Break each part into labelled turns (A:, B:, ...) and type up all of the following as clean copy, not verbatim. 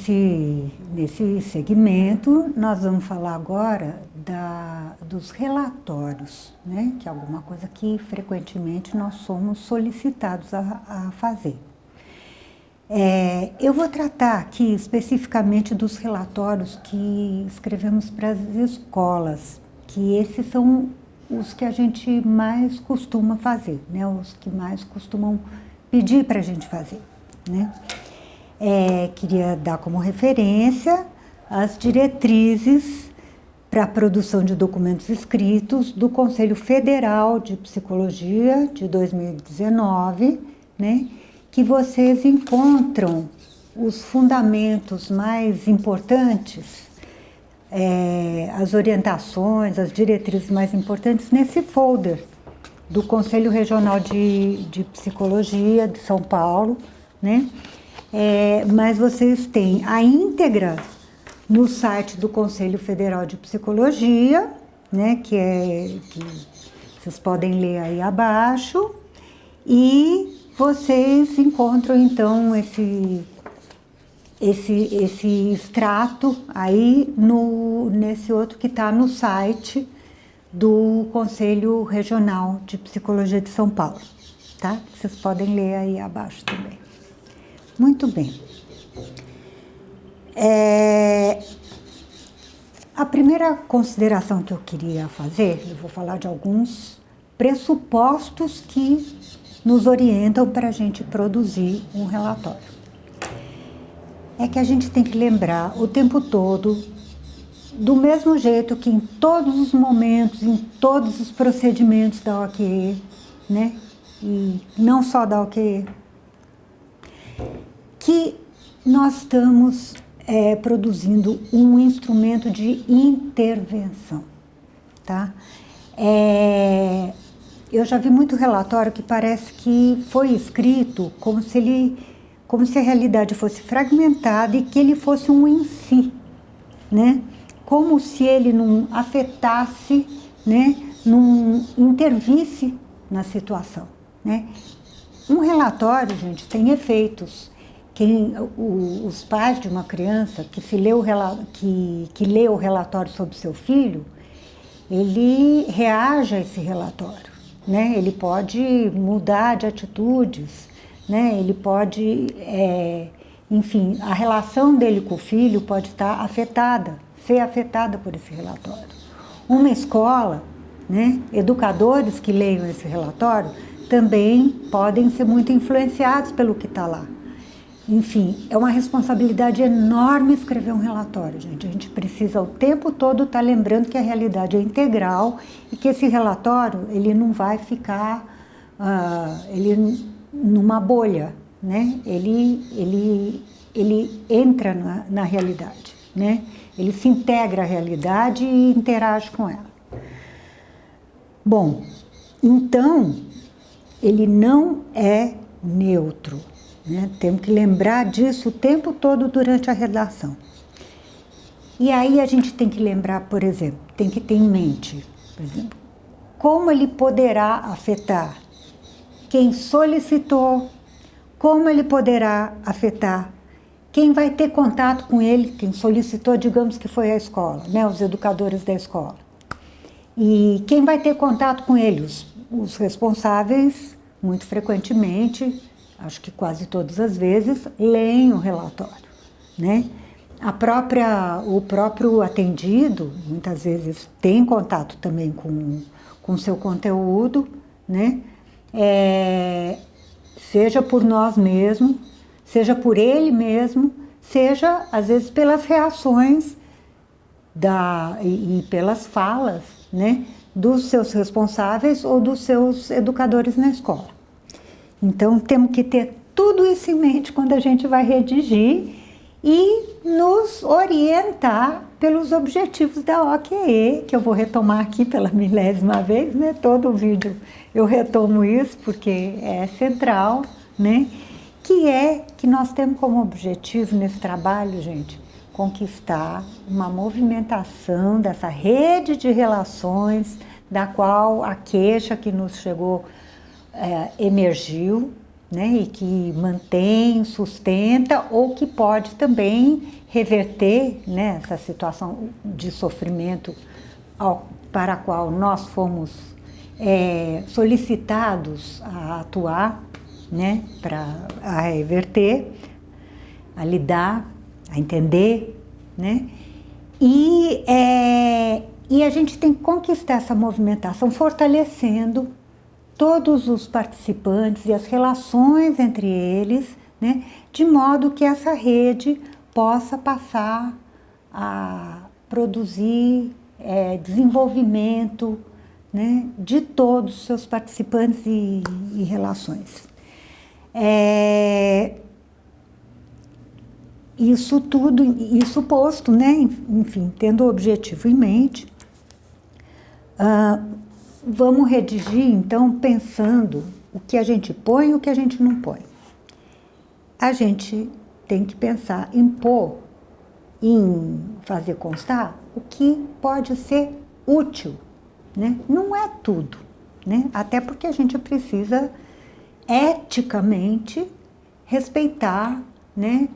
A: nesse segmento, nós vamos falar agora dos relatórios, né? Que é alguma coisa que frequentemente nós somos solicitados a fazer. Eu vou tratar aqui especificamente dos relatórios que escrevemos para as escolas, que esses são os que a gente mais costuma fazer, né? Os que mais costumam pedir para a gente fazer, né? Queria dar como referência as diretrizes para a produção de documentos escritos do Conselho Federal de Psicologia de 2019, né? Que vocês encontram os fundamentos mais importantes, as orientações, as diretrizes mais importantes nesse folder do Conselho Regional de Psicologia de São Paulo, né? Mas vocês têm a íntegra no site do Conselho Federal de Psicologia, né? Que vocês podem ler aí abaixo, e vocês encontram então esse extrato aí nesse outro que está no site do Conselho Regional de Psicologia de São Paulo, tá? Vocês podem ler aí abaixo também. Muito bem. A primeira consideração que eu queria fazer, eu vou falar de alguns pressupostos que nos orientam para a gente produzir um relatório. É que a gente tem que lembrar o tempo todo, do mesmo jeito que em todos os momentos, em todos os procedimentos da OQE, né? E não só da OQE, que nós estamos produzindo um instrumento de intervenção, tá? Eu já vi muito relatório que parece que foi escrito como se a realidade fosse fragmentada e que ele fosse um em si, né? Como se ele não afetasse, né? Não intervisse na situação, né? Um relatório, gente, tem efeitos. Os pais de uma criança que lê o relatório sobre seu filho, ele reage a esse relatório, né? Ele pode mudar de atitudes, né? Ele pode, enfim, a relação dele com o filho pode estar ser afetada por esse relatório. Uma escola, né? Educadores que leiam esse relatório também podem ser muito influenciados pelo que está lá. Enfim, é uma responsabilidade enorme escrever um relatório, gente. A gente precisa o tempo todo estar lembrando que a realidade é integral e que esse relatório, ele não vai ficar numa bolha, né? Ele entra na realidade, né? Ele se integra à realidade e interage com ela. Bom, então, ele não é neutro, né? Temos que lembrar disso o tempo todo durante a redação. E aí a gente tem que lembrar, por exemplo, tem que ter em mente, por exemplo, como ele poderá afetar quem solicitou, como ele poderá afetar quem vai ter contato com ele, quem solicitou, digamos que foi a escola, né? Os educadores da escola. E quem vai ter contato com ele? Os responsáveis, muito frequentemente, acho que quase todas as vezes, leem o relatório, né? O próprio atendido, muitas vezes, tem contato também com o seu conteúdo, né? Seja por nós mesmos, seja por ele mesmo, seja, às vezes, pelas reações e pelas falas, né? Dos seus responsáveis ou dos seus educadores na escola. Então, temos que ter tudo isso em mente quando a gente vai redigir e nos orientar pelos objetivos da OQE, que eu vou retomar aqui pela 1000ª vez, né? Todo vídeo eu retomo isso porque é central, né? Que nós temos como objetivo nesse trabalho, gente, conquistar uma movimentação dessa rede de relações da qual a queixa que nos chegou emergiu, né, e que mantém, sustenta, ou que pode também reverter, né, essa situação de sofrimento para a qual nós fomos solicitados a atuar, né, a reverter, a lidar, a entender, né? E a gente tem que conquistar essa movimentação fortalecendo todos os participantes e as relações entre eles, né, de modo que essa rede possa passar a produzir desenvolvimento, né, de todos os seus participantes e relações. Isso tudo, isso posto, né, enfim, tendo o objetivo em mente, vamos redigir, então, pensando o que a gente põe e o que a gente não põe. A gente tem que pensar em pôr, em fazer constar o que pode ser útil, né? Não é tudo, né? Até porque a gente precisa eticamente respeitar, né,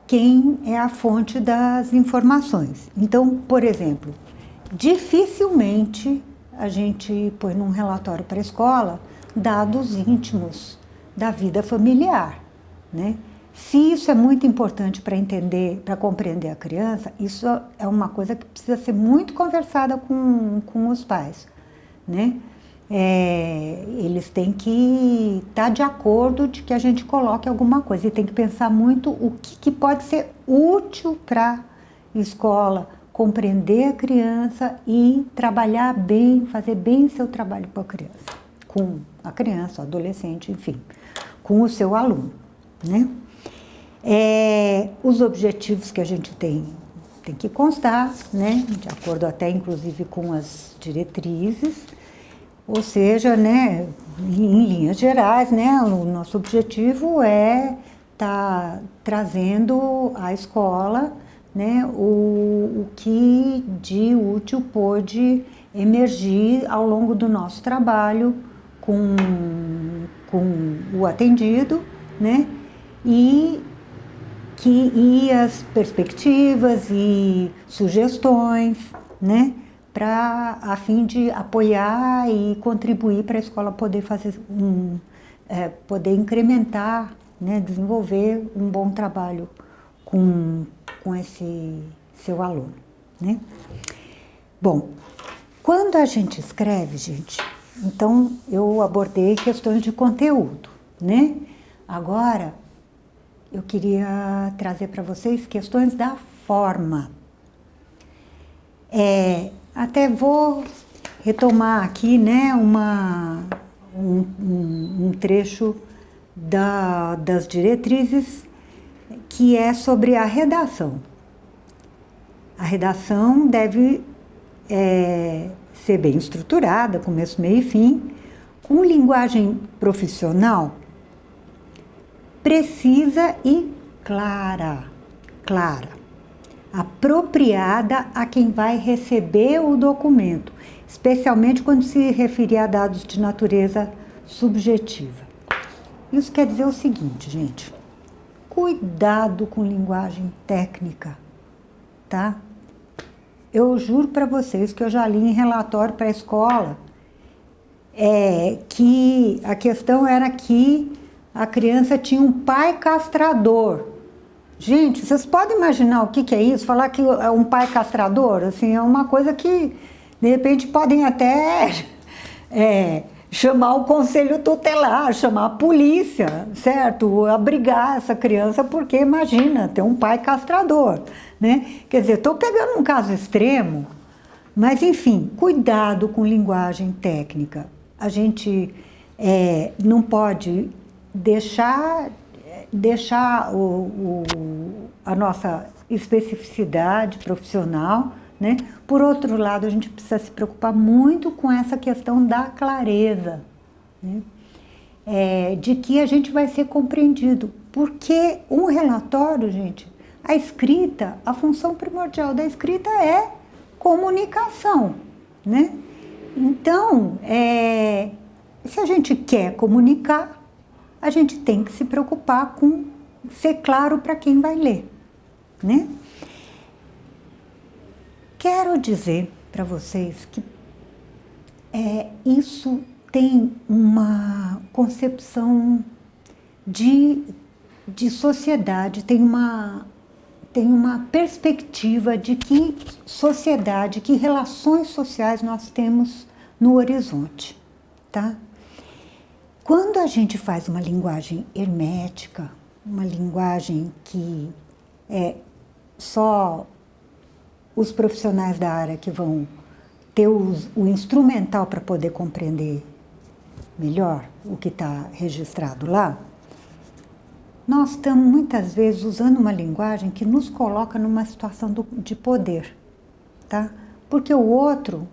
A: quem é a fonte das informações. Então, por exemplo, dificilmente a gente põe num relatório para a escola dados íntimos da vida familiar, né? Se isso é muito importante para entender, para compreender a criança, isso é uma coisa que precisa ser muito conversada com os pais, né? Eles têm que estar de acordo de que a gente coloque alguma coisa e tem que pensar muito o que pode ser útil para a escola, compreender a criança e trabalhar bem, fazer bem seu trabalho com a criança, o adolescente, enfim, com o seu aluno, né? Os objetivos que a gente tem que constar, né? De acordo até inclusive com as diretrizes, ou seja, né, em linhas gerais, né, o nosso objetivo é estar trazendo à escola, né, o que de útil pôde emergir ao longo do nosso trabalho com o atendido, né, e as perspectivas e sugestões, né, a fim de apoiar e contribuir para a escola poder fazer poder incrementar, né, desenvolver um bom trabalho com esse seu aluno, né? Bom, quando a gente escreve, gente, então eu abordei questões de conteúdo, né? Agora eu queria trazer para vocês questões da forma. Até vou retomar aqui, né, um trecho das diretrizes que é sobre a redação. A redação deve ser bem estruturada, começo, meio e fim, com linguagem profissional precisa e clara, apropriada a quem vai receber o documento, especialmente quando se referir a dados de natureza subjetiva. Isso quer dizer o seguinte, gente, cuidado com linguagem técnica, tá? Eu juro para vocês que eu já li em relatório para a escola que a questão era que a criança tinha um pai castrador. Gente, vocês podem imaginar o que é isso? Falar que é um pai castrador, assim, é uma coisa que, de repente, podem até chamar o conselho tutelar, chamar a polícia, certo? Abrigar essa criança, porque imagina, ter um pai castrador, né? Quer dizer, estou pegando um caso extremo, mas, enfim, cuidado com linguagem técnica. A gente não pode deixar a nossa especificidade profissional, né? Por outro lado, a gente precisa se preocupar muito com essa questão da clareza, né? De que a gente vai ser compreendido, porque um relatório, gente, a escrita, a função primordial da escrita é comunicação, né? Então, se a gente quer comunicar, a gente tem que se preocupar com ser claro para quem vai ler, né? Quero dizer para vocês que isso tem uma concepção de sociedade, tem uma perspectiva de que sociedade, que relações sociais nós temos no horizonte, tá? Quando a gente faz uma linguagem hermética, uma linguagem que só os profissionais da área que vão ter o instrumental para poder compreender melhor o que está registrado lá, nós estamos muitas vezes usando uma linguagem que nos coloca numa situação de poder, tá? Porque o outro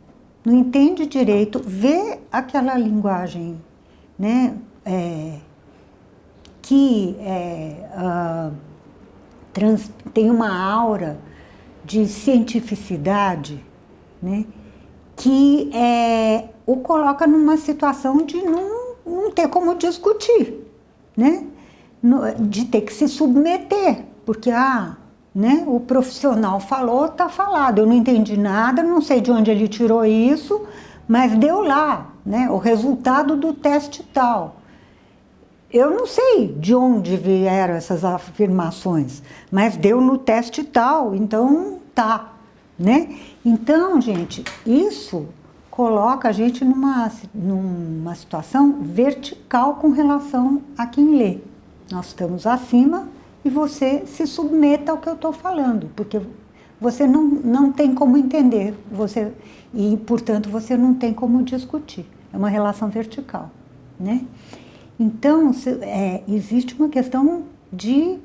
A: não entende direito, vê aquela linguagem, né, que tem uma aura de cientificidade, né, que o coloca numa situação de não ter como discutir, né, de ter que se submeter, porque né, o profissional falou, está falado, eu não entendi nada, não sei de onde ele tirou isso, mas deu lá, né, o resultado do teste tal. Eu não sei de onde vieram essas afirmações, mas deu no teste tal, então tá, né? Então, gente, isso coloca a gente numa situação vertical com relação a quem lê. Nós estamos acima e você se submeta ao que eu estou falando, porque você não tem como entender, e, portanto, você não tem como discutir. É uma relação vertical, né? Então, existe uma questão de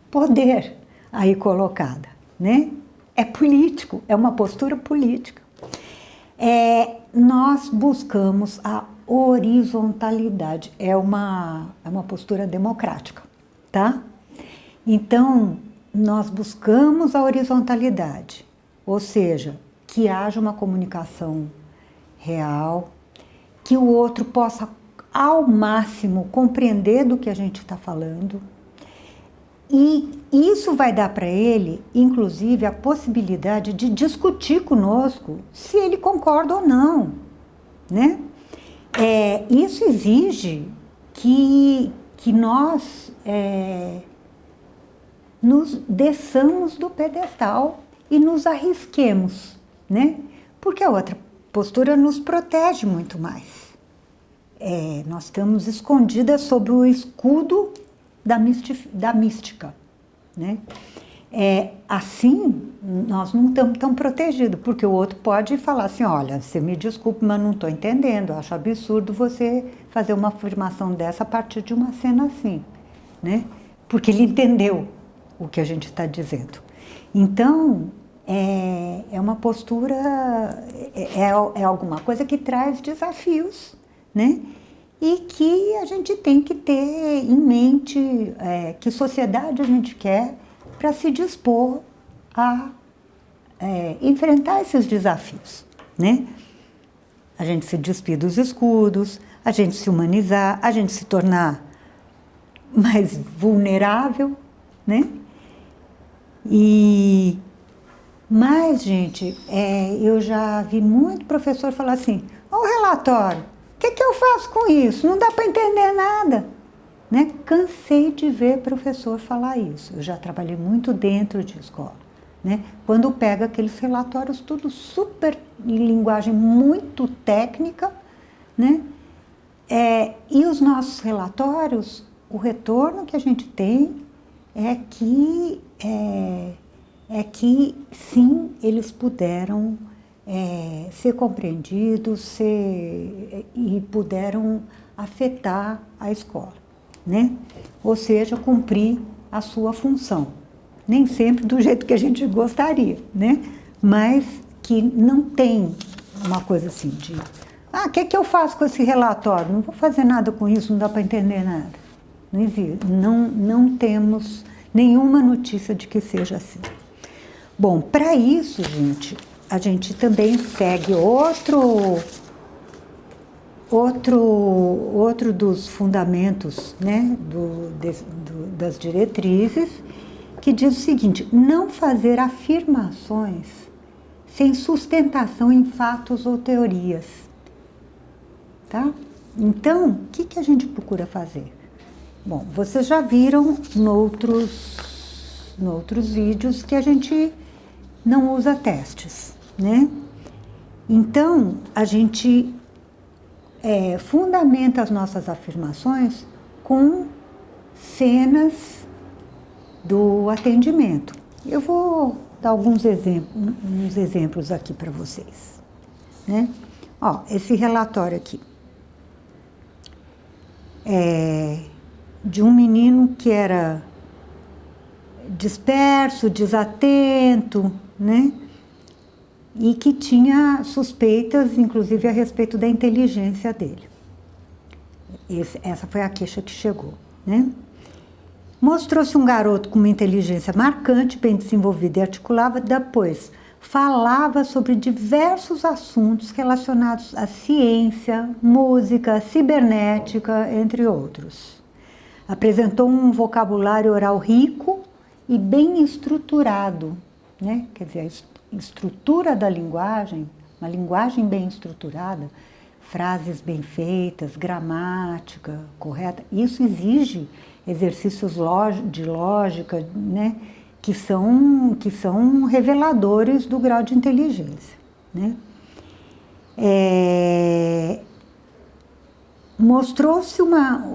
A: poder aí colocada, né? É político, é uma postura política. Nós buscamos a horizontalidade, é uma postura democrática, tá? Então, nós buscamos a horizontalidade, ou seja, que haja uma comunicação real, que o outro possa ao máximo compreender do que a gente está falando, e isso vai dar para ele, inclusive, a possibilidade de discutir conosco se ele concorda ou não, né? Isso exige que nós nos desçamos do pedestal e nos arrisquemos, né? Porque a outra postura nos protege muito mais. Nós estamos escondidas sob o escudo da mística, né? Assim, nós não estamos tão protegidos, porque o outro pode falar assim, olha, você me desculpe, mas não estou entendendo, eu acho absurdo você fazer uma afirmação dessa a partir de uma cena assim, né? Porque ele entendeu o que a gente está dizendo. Então, é uma postura, é alguma coisa que traz desafios, né? E que a gente tem que ter em mente que sociedade a gente quer para se dispor a enfrentar esses desafios, né? A gente se despir dos escudos, a gente se humanizar, a gente se tornar mais vulnerável, né? Mas, gente, eu já vi muito professor falar assim, o relatório, o que eu faço com isso? Não dá para entender nada, né? Cansei de ver professor falar isso. Eu já trabalhei muito dentro de escola, né? Quando pega aqueles relatórios tudo super em linguagem muito técnica, né? E os nossos relatórios, o retorno que a gente tem é que sim, eles puderam ser compreendidos e puderam afetar a escola, né? Ou seja, cumprir a sua função. Nem sempre do jeito que a gente gostaria, né? Mas que não tem uma coisa assim de... o que eu faço com esse relatório? Não vou fazer nada com isso, não dá para entender nada. Não existe. Não temos nenhuma notícia de que seja assim. Bom, para isso, gente, a gente também segue outro dos fundamentos, né, das diretrizes, que diz o seguinte: não fazer afirmações sem sustentação em fatos ou teorias. Tá? Então, o que a gente procura fazer? Bom, vocês já viram noutros vídeos que a gente não usa testes, né? Então, a gente fundamenta as nossas afirmações com cenas do atendimento. Eu vou dar uns exemplos aqui para vocês, né? Ó, esse relatório aqui é de um menino que era disperso, desatento, né? E que tinha suspeitas, inclusive, a respeito da inteligência dele. Essa foi a queixa que chegou, né? Mostrou-se um garoto com uma inteligência marcante, bem desenvolvida e articulada, depois falava sobre diversos assuntos relacionados à ciência, música, cibernética, entre outros. Apresentou um vocabulário oral rico e bem estruturado, né? Quer dizer, a estrutura da linguagem, uma linguagem bem estruturada, frases bem feitas, gramática correta, isso exige exercícios de lógica, né? Que são reveladores do grau de inteligência, né? Mostrou-se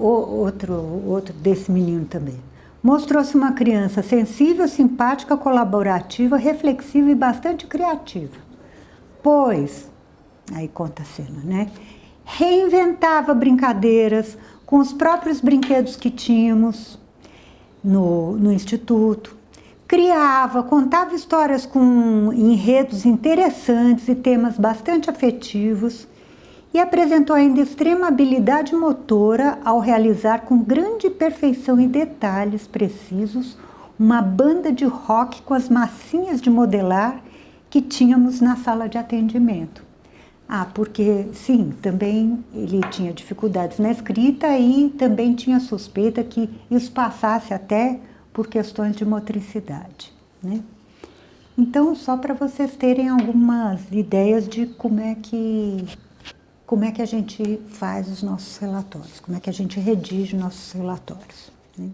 A: outro desse menino também. Mostrou-se uma criança sensível, simpática, colaborativa, reflexiva e bastante criativa. Pois, aí conta a cena, né? Reinventava brincadeiras com os próprios brinquedos que tínhamos no instituto. Criava, contava histórias com enredos interessantes e temas bastante afetivos e apresentou ainda extrema habilidade motora ao realizar com grande perfeição e detalhes precisos uma banda de rock com as massinhas de modelar que tínhamos na sala de atendimento. Porque, sim, também ele tinha dificuldades na escrita e também tinha suspeita que isso passasse até por questões de motricidade, né? Então, só para vocês terem algumas ideias de como é que a gente faz os nossos relatórios, como é que a gente redige nossos relatórios, né?